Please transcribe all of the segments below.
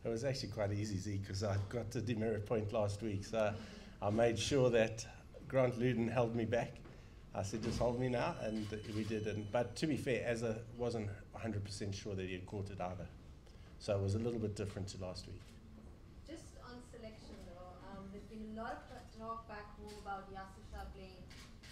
It was actually quite easy, Z, because I got the demerit point last week. So I made sure that Grant Luden held me back. I said, just hold me now, and we did. But to be fair, Azza wasn't 100% sure that he had caught it either. So it was a little bit different to last week. Just on selection though, there's been a lot of talk back home about Yasir Shah playing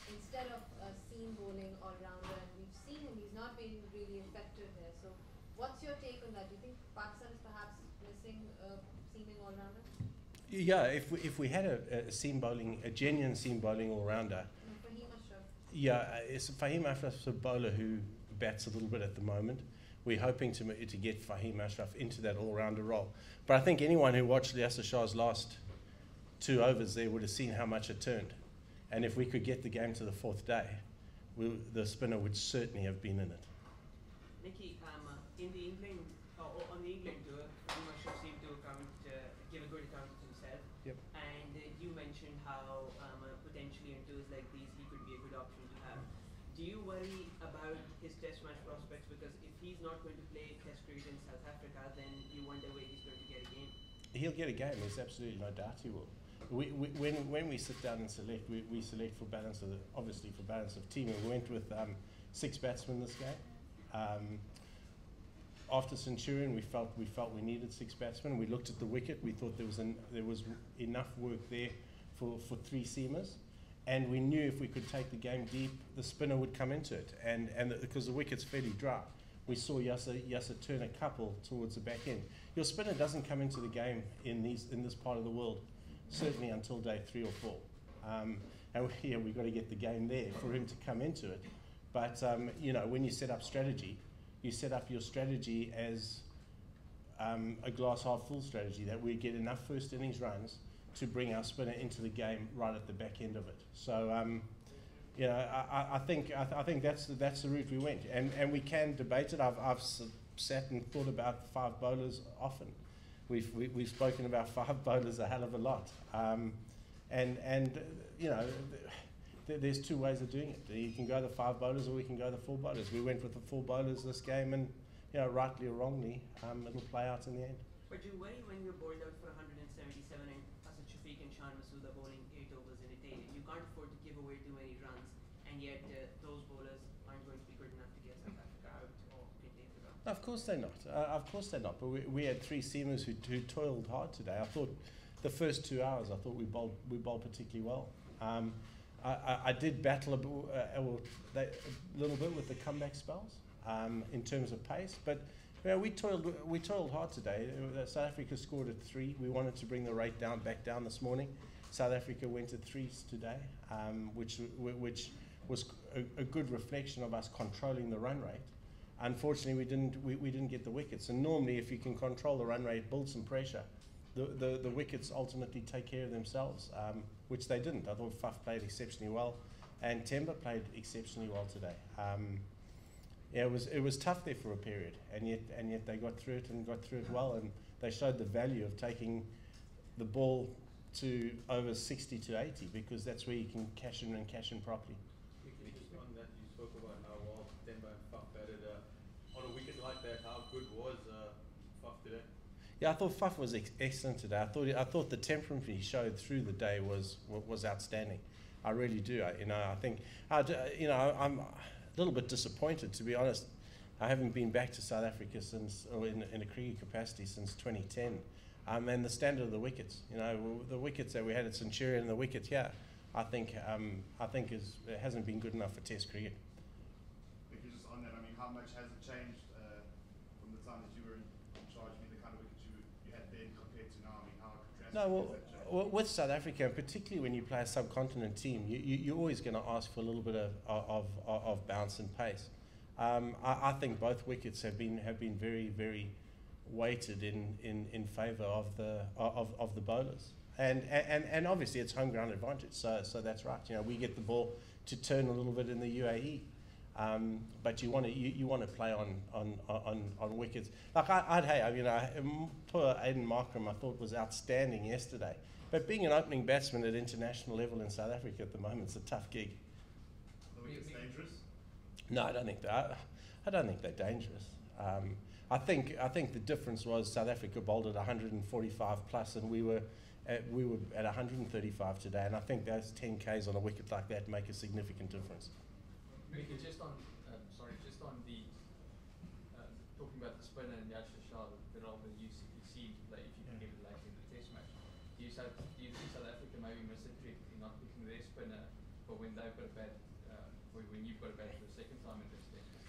instead of seam bowling all-rounder, and we've seen him, he's not been really effective there. So what's your take on that? Do you think Pakistan is perhaps missing a seaming all-rounder? Yeah, if we had a genuine seam bowling all-rounder. Fahim Ashraf. Yeah, it's Fahim Ashraf's a bowler who bats a little bit at the moment. We're hoping to get Fahim Ashraf into that all-rounder role. But I think anyone who watched Yasir Shah's last 2 overs there would have seen how much it turned. And if we could get the game to the 4th day, the spinner would certainly have been in it. Nicky, in the England, on the England tour, Fahim Ashraf seemed to give a good account of himself. Yep. And you mentioned how potentially in tours like these he could be a good option to have. Do you worry about his test match prospects? Because if he's not going to play test cricket in South Africa, then you wonder where he's going to get a game. He'll get a game, there's absolutely no doubt he will. When we sit down and select, we select for balance of obviously for balance of team. And we went with 6 batsmen this game. After Centurion, we felt we needed 6 batsmen. We looked at the wicket. We thought there was enough work there for 3 seamers, and we knew if we could take the game deep, the spinner would come into it. And because the wicket's fairly dry, we saw Yasir turn a couple towards the back end. Your spinner doesn't come into the game in this part of the world, certainly until day 3 or 4. And we've got to get the game there for him to come into it. But when you set up strategy, you set up your strategy as a glass half full strategy, that we get enough first innings runs to bring our spinner into the game right at the back end of it. So I think that's the route we went, and we can debate it. I've sat and thought about 5 bowlers often. We've spoken about 5 bowlers a hell of a lot, there's 2 ways of doing it. You can go the 5 bowlers, or we can go the 4 bowlers. We went with the 4 bowlers this game, and rightly or wrongly, it'll play out in the end. But you worry when you're bowled out for 177 and Asad Shafiq and Shan Masuda bowling 8 overs in a day. You can't afford to give away too many runs, and yet those bowlers aren't going to be good enough to get South Africa out or contain the run. Of course they're not. But we had 3 seamers who toiled hard today. I thought the first 2 hours, I thought we bowled particularly well. I did battle a little bit with the comeback spells in terms of pace, but we toiled hard today. South Africa scored at 3. We wanted to bring the rate back down this morning. South Africa went at 3s today, which was a good reflection of us controlling the run rate. Unfortunately, we didn't get the wickets. And normally, if you can control the run rate, build some pressure, the wickets ultimately take care of themselves, which they didn't. I thought Faf played exceptionally well, and Temba played exceptionally well today. It was tough there for a period, and yet they got through it well, and they showed the value of taking the ball to over 60 to 80, because that's where you can cash in properly. Just on that, you spoke about how well Temba and Faf batted. On a wicket like that, how good was Faf today? Yeah, I thought Faf was excellent today. I thought the temperament he showed through the day was outstanding. I really do. I think I'm a little bit disappointed, to be honest. I haven't been back to South Africa in a cricket capacity since 2010. And the standard of the wickets, the wickets that we had at Centurion and the wickets here, I think it hasn't been good enough for Test cricket. Because just on that, how much has it changed from the time that you were in charge? The kind of wickets you had then compared to now. How drastic has that changed? With South Africa, particularly when you play a subcontinent team, you're always going to ask for a little bit of bounce and pace. I think both wickets have been very, very weighted in favour of the bowlers, and obviously it's home ground advantage. So that's right. We get the ball to turn a little bit in the UAE, but you want to play on wickets. Like poor Aiden Markram, I thought was outstanding yesterday. But being an opening batsman at international level in South Africa at the moment is a tough gig. The wicket's dangerous? No, I don't think that. I don't think they're dangerous. I think the difference was South Africa bowled at 145 plus, and we were at 135 today. And I think those 10 Ks on a wicket like that make a significant difference. Mickey, just on the talking about the spinner and Yasir Shah, the role that you see to play if you can get it like in the Test match. Do you think South Africa maybe miss a trick in not picking their spinner for when they've got a bat, when you've got a bat for the second time in this Test match?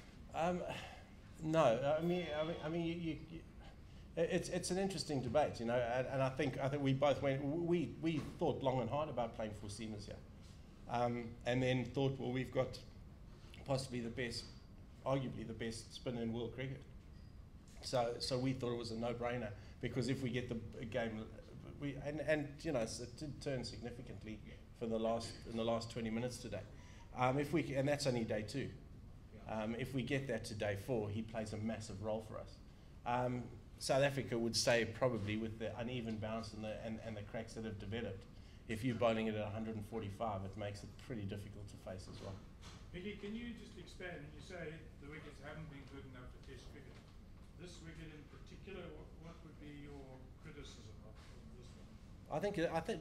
No, I mean, it's an interesting debate, you know, and I think we both we thought long and hard about playing 4 seamers here, and then thought, well, we've got possibly arguably the best spinner in world cricket. So we thought it was a no-brainer, because if we get the game, and you know, it did turn significantly for in the last 20 minutes today. And that's only day 2. If we get that to day 4, he plays a massive role for us. South Africa would say, probably with the uneven bounce and the cracks that have developed, if you're bowling it at 145, it makes it pretty difficult to face as well. Mickey, can you just expand? You say the wickets haven't been good enough for Test cricket. This wicket in particular, what would be your criticism of this one?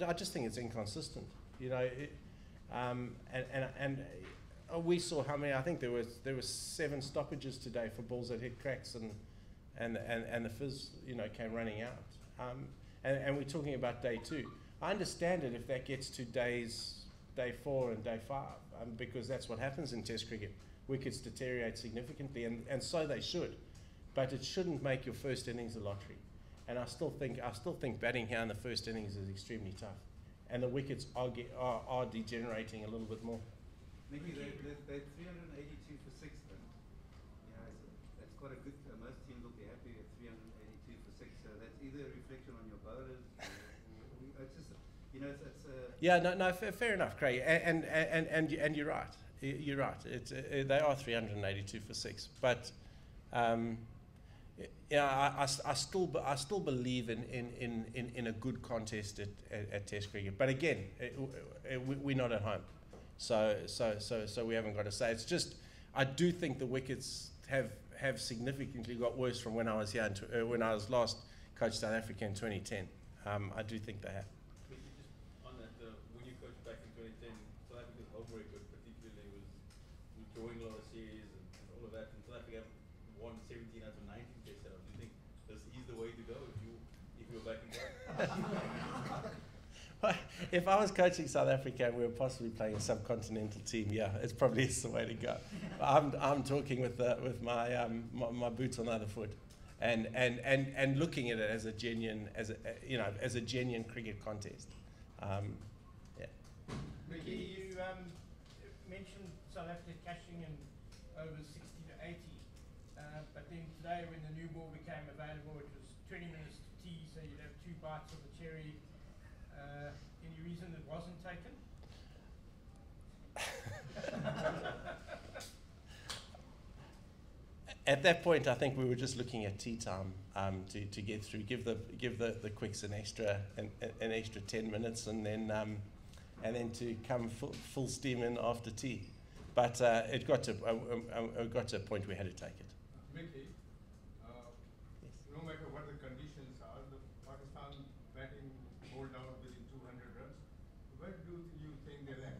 I just think it's inconsistent. You know, we saw how many. I think there was 7 stoppages today for balls that hit cracks, and the fizz, you know, came running out. And we're talking about day 2. I understand it if that gets to day 4 and day 5, because that's what happens in Test cricket. Wickets deteriorate significantly, and so they should, but it shouldn't make your first innings a lottery. And I still think batting here in the first innings is extremely tough, and the wickets are degenerating a little bit more. Mickey, they're 382 for 6 then. You know, that's quite a good. Most teams will be happy at 382 for 6. So that's either a reflection on your bowlers, or it's just, you know, it's yeah, no, fair enough, Craig, and you're right. You're right. They are 382 for 6, but yeah, I still believe in a good contest at Test cricket. But again, we're not at home, so we haven't got to say. It's just, I do think the wickets have significantly got worse from when I was here when I was last coached South Africa in 2010. I do think they have. Just on that, when you coached back in 2010, South Africa's home record particularly was drawing a lot of series and all of that. And South Africa won 17 out of 19 Test setups. Do you think this is the way to go if you were back in Well, if I was coaching South Africa and we were possibly playing a subcontinental team, yeah, it's probably the way to go. I'm talking with my my boots on the other foot, and looking at it as a genuine cricket contest. Yeah. Mickey, you mentioned South Africa cashing in over 60 to 80, but then today when the new ball became available, it was 20 minutes to tea, so you'd have 2 bites of the cherry. Any reason it wasn't taken? At that point, I think we were just looking at tea time to get through, give the quicks an extra 10 minutes, and then to come full steam in after tea. But it got to a point we had to take it. Mickey, no matter what the conditions are, the Pakistan batting bowled out within 200 runs. Where do you think they lack?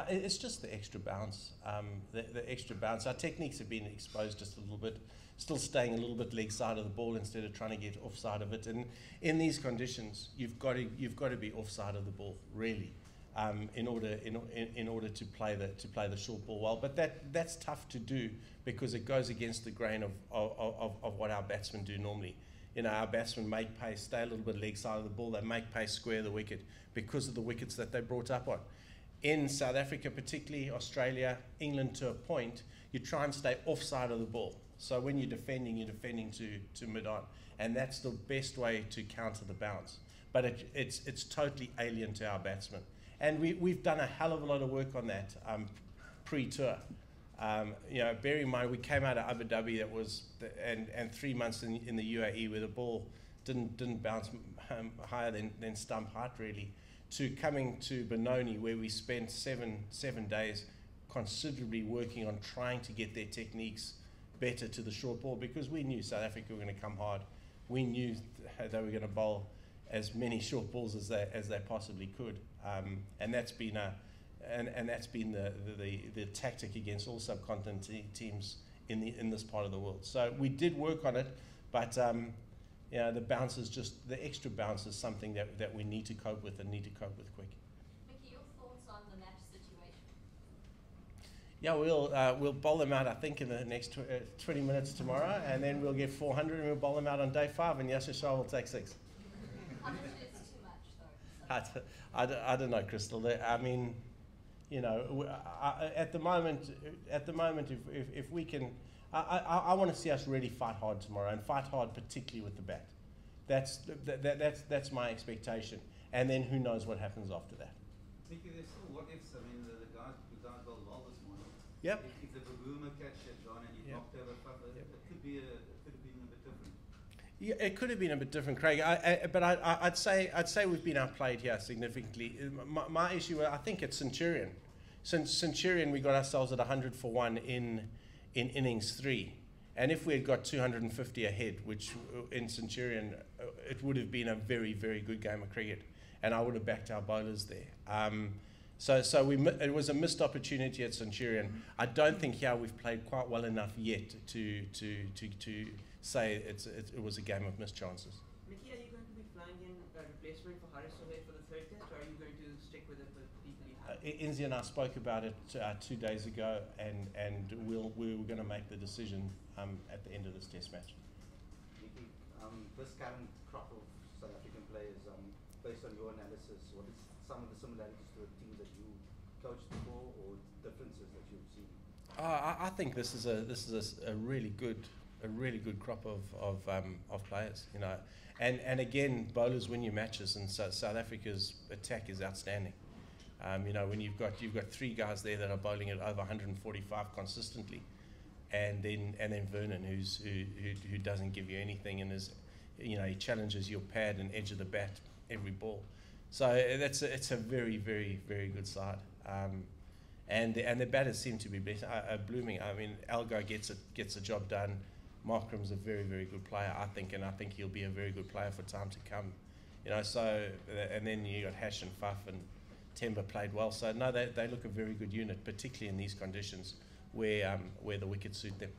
It's just the extra bounce. The extra bounce. Our techniques have been exposed just a little bit, still staying a little bit leg side of the ball instead of trying to get offside of it. And in these conditions, you've got to be offside of the ball, really, in order to play the short ball well. But that's tough to do because it goes against the grain of what our batsmen do normally. You know, our batsmen make pace, stay a little bit leg side of the ball. They make pace, square the wicket because of the wickets that they brought up on. In South Africa, particularly Australia, England to a point, you try and stay offside of the ball. So when you're defending to mid-on, and that's the best way to counter the bounce. But it's totally alien to our batsmen, and we've done a hell of a lot of work on that pre-tour. You know, bear in mind we came out of Abu Dhabi and 3 months in the UAE where the ball didn't bounce higher than stump height really, to coming to Benoni where we spent seven days considerably working on trying to get their techniques better to the short ball because we knew South Africa were going to come hard. We knew they were going to bowl as many short balls as they possibly could, and that's been the tactic against all subcontinent teams in this part of the world. So we did work on it, but the bounce is just the extra bounce is something that we need to cope with and need to cope with quick. Mickey, your thoughts on the match situation? Yeah, we'll bowl them out, I think, in the next 20 minutes tomorrow, and then we'll get 400 and we'll bowl them out on day 5, and Yasir Shah will take 6. How much is too much, though? I don't know, Crystal. I mean, at the moment, if we can, I want to see us really fight hard tomorrow and fight hard, particularly with the bat. That's my expectation, and then who knows what happens after that. Mickey, there's still what ifs. I mean, the guys bowled well this morning. Yep. If the Babuma catch had gone and he knocked over Faffa, it could have been a bit different. Yeah, it could have been a bit different, Craig. But I'd say we've been outplayed here significantly. My issue, I think, it's Centurion. Since Centurion, we got ourselves at 100 for 1 in innings 3, and if we had got 250 ahead, which in Centurion, it would have been a very, very good game of cricket, and I would have backed our bowlers there. So it was a missed opportunity at Centurion. I don't think here we've played quite well enough yet to say it was a game of missed chances. Mickey, are you going to be flying in a replacement for Haris Sohail for the 3rd test, or are you going to stick with it with people you have? Inzi and I spoke about it 2 days ago, and we were going to make the decision at the end of this test match. Mickey, this current crop of South African players, based on your analysis, what is some of the similarities to the teams that you coached before, or differences that you've seen? I think this is a really good crop of players, and again, bowlers win your matches, and so South Africa's attack is outstanding. When you've got 3 guys there that are bowling at over 145 consistently, and then Vernon who doesn't give you anything and is, he challenges your pad and edge of the bat every ball. So it's a very, very, very good side. And the batters seem to be blooming. I mean, Algar gets the job done. Markram's a very, very good player, I think, and I think he'll be a very good player for time to come. So and then you got Hash and Faf, and Temba played well. So no, they look a very good unit, particularly in these conditions where the wickets suit them.